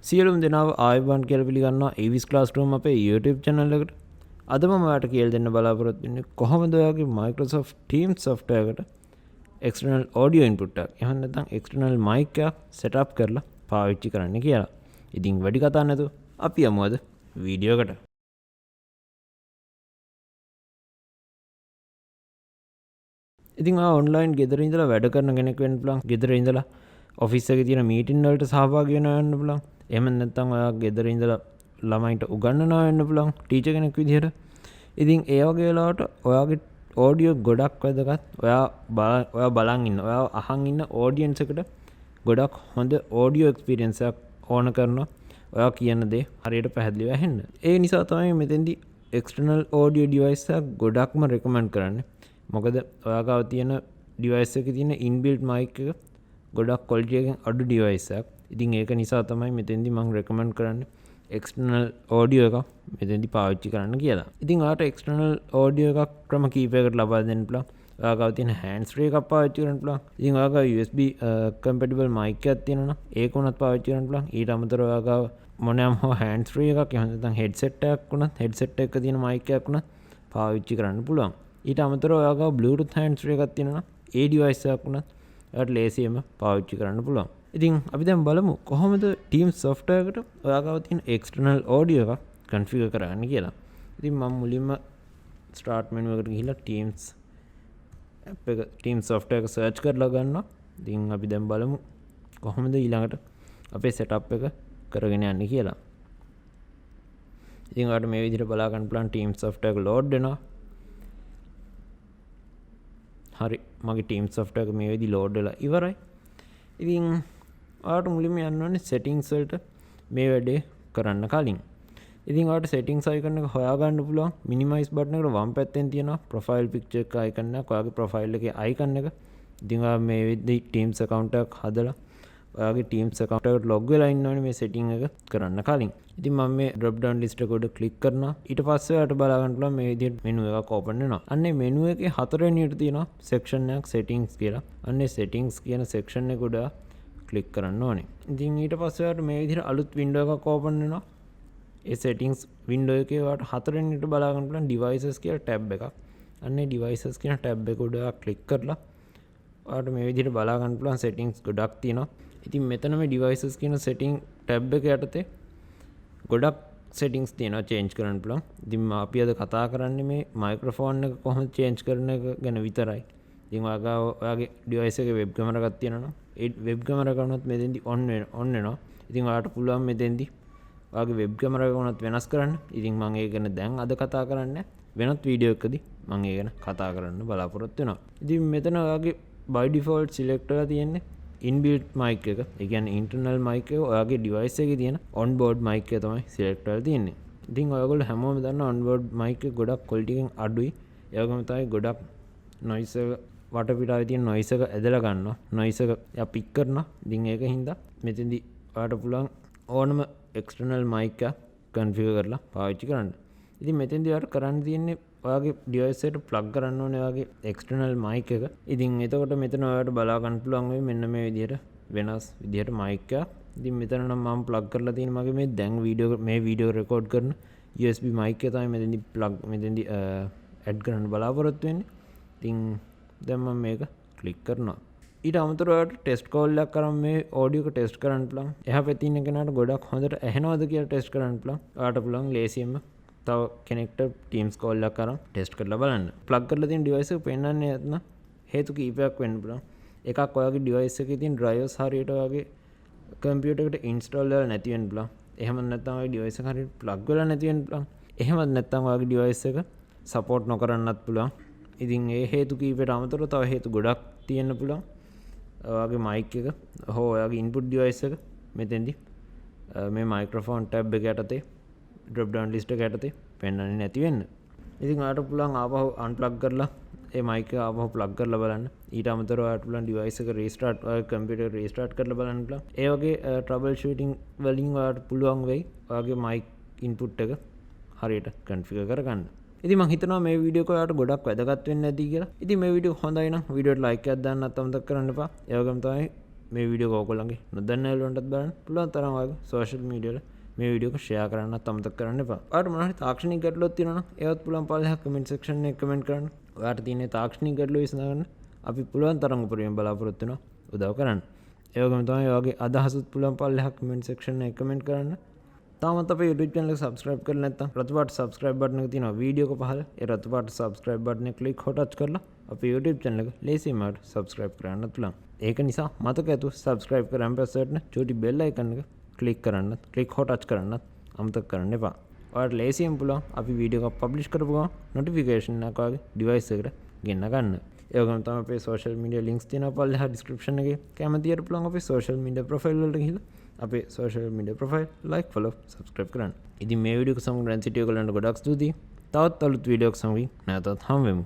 සියලුම දෙනාව ආයුබෝවන් කියලා පිළිගන්නවා EWIS classroom අපේ YouTube channel එකට. අද මම ඔයාලට කියලා දෙන්න බලාපොරොත්තු වෙන්නේ කොහොමද ඔයාගේ Microsoft Teams software එකට external audio input එකක් එහෙම නැත්නම් external mic එකක් set up කරලා පාවිච්චි කරන්න කියලා. ඉතින් වැඩි කතා නැතුව අපි යමු අද වීඩියෝ එකට. ඉතින් ඔන්ලයින් ගෙදර ඉඳලා වැඩ කරන කෙනෙක් වෙන්න පුළුවන්. ගෙදර ඉඳලා ඔෆිස් එකේ තියෙන මීටින් වලට සහභාගී වෙනවා වෙන්න පුළුවන්. එහෙම නැත්නම් ඔයා ගෙදර ඉඳලා ළමයින්ට උගන්වනවා වෙන්න පුළුවන් ටීචර් කෙනෙක් විදිහට. ඉතින් ඒ වගේ වෙලාවට ඔයාගේ ඔඩියෝ ගොඩක් වැදගත්. ඔයා බලන් ඉන්න, ඔයා අහන් ඉන්න ඔඩියන්ස් එකට ගොඩක් හොඳ ඔඩියෝ එක්ස්පීරියන්ස් එකක් ඕන කරනවා. ඔයා කියන දේ හරියට පැහැදිලිව ඇහෙන්න. ඒ නිසා තමයි මෙතෙන්දී external audio device එකක් ගොඩක්ම recommend කරන්නේ. මොකද ඔයා ගාව තියෙන device එකේ තියෙන inbuilt mic එක ගොඩක් quality එකෙන් අඩු device එකක්. ඉතින් ඒක නිසා තමයි මෙතෙන්දී මම recommend කරන්නේ external audio එකක් මෙතෙන්දී පාවිච්චි කරන්න කියලා. ඉතින් ඔයාට external audio එකක් ක්‍රම කීපයකට ලබා දෙන්න පුළුවන්. ඔයා ගාව තියෙන hands free එකක් පාවිච්චි කරන්න පුළුවන්. ඉතින් ඔයා ගාව USB compatible mic එකක් තියෙනවා. ඒක උනත් පාවිච්චි කරන්න පුළුවන්. ඊට අමතරව ඔයා ගාව මොනෑම හෝ hands free එකක් එහෙම නැත්නම් headset එකක් උනත් headset එකක තියෙන mic එකක් උනත් පාවිච්චි කරන්න පුළුවන්. ඊට අමතරව ඔයා ගාව Bluetooth hands free එකක් තියෙනවා. ඒ device එකක් උනත් ඔයාට ලේසියෙන්ම පාවිච්චි කරන්න පුළුවන්. ඉතින් අපි දැන් බලමු කොහොමද Teams software එකට ඔයා ගාව තියෙන external audio එකක් configure කරන්න කියලා. ඉතින් මම මුලින්ම start menu එකට ගිහිල්ලා Teams app එක Teams software එක search කරලා ගන්නවා. ඉතින් අපි දැන් බලමු කොහොමද ඊළඟට අපේ setup එක කරගෙන යන්නේ කියලා. ඉතින් ඔයාලට මේ විදිහට බලා ගන්න පුළුවන් Teams software එක load වෙනවා. හරි, මගේ Teams software එක මේ විදිහ load වෙලා ඉවරයි. ඉතින් ඔයාලට මුලින්ම යන්න ඕනේ settings වලට මේ වැඩේ කරන්න කලින්. ඉතින් ඔයාලට settings icon එක හොයා ගන්න පුළුවන් minimize button එකට වම් පැත්තෙන් තියෙනවා profile picture එක icon එක. ඔයාගේ profile එකේ icon එක. ඉතින් ඔයා මේ විදිහ Teams account එකක් හදලා ඔයාගේ Teams account එකට log වෙලා ඉන්න ඕනේ මේ setting එක කරන්න කලින්. ඉතින් මම මේ drop down list එක උඩ click කරනවා. ඊට පස්සේ ඔයාලට බලා ගන්න පුළුවන් මේ විදිහට menu එකක් open වෙනවා. අන්නේ menu එකේ හතරවෙනියට තියෙනවා section එකක් settings කියලා. අන්නේ settings කියන section එක උඩ click කරන්න ඕනේ. ඉතින් ඊට පස්සේ ඔයාලට මේ විදිහට අලුත් window එකක් open වෙනවා. ඒ settings window එකේ ඔයාලට හතරවෙනියට බලා ගන්න පුළුවන් devices කියලා tab එකක්. අන්නේ devices කියන tab එක උඩ click කරලා ඔයාලට මේ විදිහට බලා ගන්න පුළුවන් settings ගොඩක් තියෙනවා. ඉතින් මෙතන මේ devices කියන setting tab එක යටතේ ගොඩක් settings තියෙනවා change කරන්න පුළුවන්. ඉතින් අපි අද කතා කරන්නේ මේ microphone එක කොහොමද change කරන එක ගැන විතරයි. ඉතින් ඔයාගේ device එකේ web camera එකක් තියෙනවා. ඒ web camera එක උනත් මෙතෙන්දි on වෙනවා. ඉතින් ඔයාලට පුළුවන් මෙතෙන්දි ඔයාගේ web camera එක උනත් වෙනස් කරන්න. ඉතින් මම ඒක ගැන දැන් අද කතා කරන්නේ වෙනත් වීඩියෝ එකකදී මම ඒක ගැන කතා කරන්න බලාපොරොත්තු වෙනවා. ඉතින් මෙතන ඔයාගේ by default select කරලා තියෙන්නේ inbuilt mic එක. ඒ කියන්නේ internal mic එක ඔයාගේ device එකේ තියෙන onboard mic එක තමයි select කරලා තියෙන්නේ. ඉතින් ඔයගොල්ලෝ හැමෝම දන්නවා onboard mic එක ගොඩක් quality එකෙන් අඩුයි. ඒ වගේම තමයි ගොඩක් noise එක වටපිටාවේ තියෙන noise එක ඇදලා ගන්නවා. noise එක යා pick කරනවා. ඉතින් ඒක හින්දා මෙතෙන්දී ඔයාලට පුළුවන් ඕනම external mic එක configure කරලා පාවිච්චි කරන්න. ඉතින් මෙතෙන්දී ඔයාලට කරන්න තියෙන්නේ ඔයාගේ device එකට plug කරන්න ඕනේ ඔයාගේ external mic එක. ඉතින් එතකොට මෙතන ඔයාලට බලා ගන්න පුළුවන් වෙයි මෙන්න මේ විදිහට වෙනස් විදිහට mic එක. ඉතින් මෙතන නම් මම plug කරලා තියෙන මගේ මේ දැන් වීඩියෝ record කරන USB mic එක තමයි මෙතෙන්දී add කරන්න බලාපොරොත්තු වෙන්නේ. ඉතින් දැන් මම මේක click කරනවා. ඊට අමතරව ඔයාලට test call එකක් කරන් මේ audio එක test කරන්න පුළුවන්. එහා පැත්තේ ඉන්න කෙනාට ගොඩක් හොඳට ඇහෙනවද කියලා test කරන්න පුළුවන්. ඔයාලට පුළුවන් ලේසියෙන්ම තව කෙනෙක්ට Teams call එකක් කරන් ටෙස්ට් කරලා බලන්න. plug කරලා තියෙන device එක පෙන්වන්නේ නැත්නම් හේතු කීපයක් වෙන්න පුළුවන්. එකක් ඔයාගේ device එකේ තියෙන drivers හරියට ඔයාගේ computer එකට install වෙලා නැති වෙන්න පුළුවන්. එහෙම නැත්නම් ඔයාගේ device එක හරියට plug වෙලා නැති වෙන්න පුළුවන්. එහෙමත් නැත්නම් ඔයාගේ device එක support නොකරන්නත් පුළුවන්. ඉතින් ඒ හේතු කීපයට අමතරව තව හේතු ගොඩක් තියෙන්න පුළුවන්. ඔයාගේ mic එක හෝ ඔයාගේ input device එක මෙතෙන්දී මේ microphone tab එක යටතේ drop down list එක යටතේ පෙන්වන්නේ නැති වෙන්න. ඉතින් ඔයාලට පුළුවන් ආපහු unplug කරලා ඒ mic එක ආපහු plug කරලා බලන්න. ඊට අමතරව ඔයාලට පුළුවන් device එක restart ඔයාගේ computer restart කරලා බලන්න පුළුවන්. ඒ වගේ troubleshooting වලින් ඔයාලට පුළුවන් වෙයි ඔයාගේ mic input එක හරියට configure කරගන්න. ඉතින් මම හිතනවා මේ වීඩියෝ එක ඔයාලට ගොඩක් වැදගත් වෙන්න ඇති කියලා. ඉතින් මේ වීඩියෝ හොඳයි නම් වීඩියෝට like එකක් දාන්නත් අමතක කරන්න එපා. ඒ වගේම තමයි මේ වීඩියෝ එක ඔයගොල්ලන්ගේ නොදන්න අයලන්ටත් බලන්න පුළුවන් තරම් වගේ සෝෂල් මීඩියා වල මේ වීඩියෝ එක ෂෙයා කරන්නත් අමතක කරන්න එපා. ඔයාලට මොනවා හරි තාක්ෂණික ගැටලුවක් තියෙනවා නම් ඒවත් පුළුවන් පල්ලෙහා කමෙන්ට් සෙක්ෂන් එකේ කමෙන්ට් කරන්න. ඔයාලට තියෙන තාක්ෂණික ගැටලුව විසඳගන්න අපි පුළුවන් තරම් උපරිම බලාපොරොත්තු වෙනවා උදව් කරන්න. ඒ වගේම තමයි ඔයගේ අදහසුත් පුළුවන් පල්ලෙහා කමෙන්ට් සෙක්ෂන් එකේ කමෙන්ට් කරන්න. තාමත් අපේ YouTube channel එක subscribe කරලා නැත්නම් රතු පාට subscribe button එක තියෙනවා වීඩියෝ එක පහළ. ඒ රතු පාට subscribe button එක click හො touch කරලා අපේ YouTube channel එක ලේසියෙන්ම subscribe කරන්න පුළුවන්. ඒක නිසා මතක ඇතුව subscribe කරන් පස්සට චූටි bell icon එක click කරන්නත් click හො touch කරන්නත් අමතක කරන්න එපා. ඔයාලට ලේසියෙන් පුළුවන් අපි වීඩියෝ එකක් publish කරපු ගමන් notification එකක් ඔයාගේ device එකට ගෙන්න ගන්න. ඒ වගේම තමයි අපේ social media links තියෙනවා පල්ලෙහා description එකේ. කැමතියට පුළුවන් අපේ social media profile වලට ගිහිල්ලා අපේ social media profile like follow subscribe කරන්න. ඉතින් මේ වීඩියෝ එක සමග රැන් සිටිය ඔයගලන්ට ගොඩක් ස්තුතියි. තවත් අලුත් වීඩියෝ එකක් සමගින් නැවතත් හමු වෙමු.